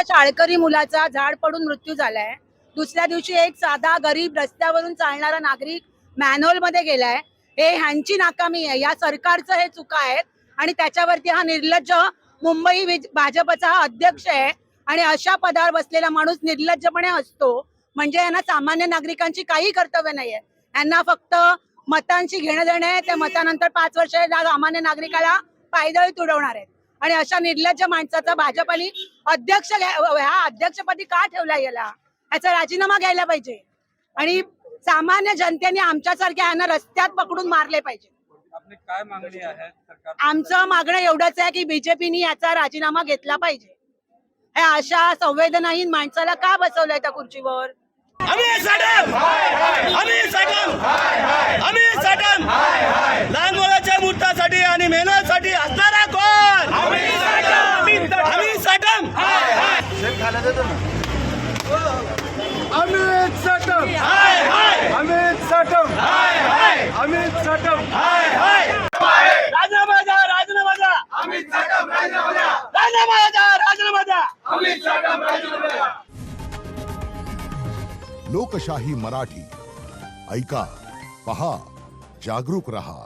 शाळकरी मुलाचा झाड पडून मृत्यू झालाय। दुसऱ्या दिवशी एक साधा गरीब रस्त्यावरून चालणारा नागरिक मॅनहोल मध्ये गेलाय। हे ह्यांची नाकामी आहे, या सरकारचं हे चुका आहेत आणि त्याच्यावरती हा निर्लज्ज मुंबई भाजपचा हा अध्यक्ष आहे आणि अशा पदावर बसलेला माणूस निर्लज्जपणे असतो म्हणजे यांना सामान्य नागरिकांची काही कर्तव्य नाहीये। यांना फक्त मतांशी घेणं देणं आहे। त्या मतानंतर 5 वर्ष सामान्य नागरिकाला पायदळी तुडवणार आहेत आणि अशा निर्लज्ज माणसाचा भाजपाने अध्यक्ष ह्या अध्यक्षपदी का ठेवला याला, याचा राजीनामा घ्यायला पाहिजे आणि सामान्य जनतेने आमच्यासारख्या यांना रस्त्यात पकडून मारले पाहिजे। आपली काय मागणी आहे सरकार? आमचं मागणं एवढंच आहे की बीजेपीने याचा राजीनामा घेतला पाहिजे। हे अशा संवेदनाहीन माणसाला का बसवलंय त्या खुर्चीवर? लहान मुलाच्या मुहूर्तासाठी आणि मेहनतीसाठी असणारा कोण? अमित साटम राजीनामा द्या, राजीनामा द्या, राजीनामा द्या, राजीनामा द्या। लोकशाही मराठी ऐका, पहा, जागरूक रहा।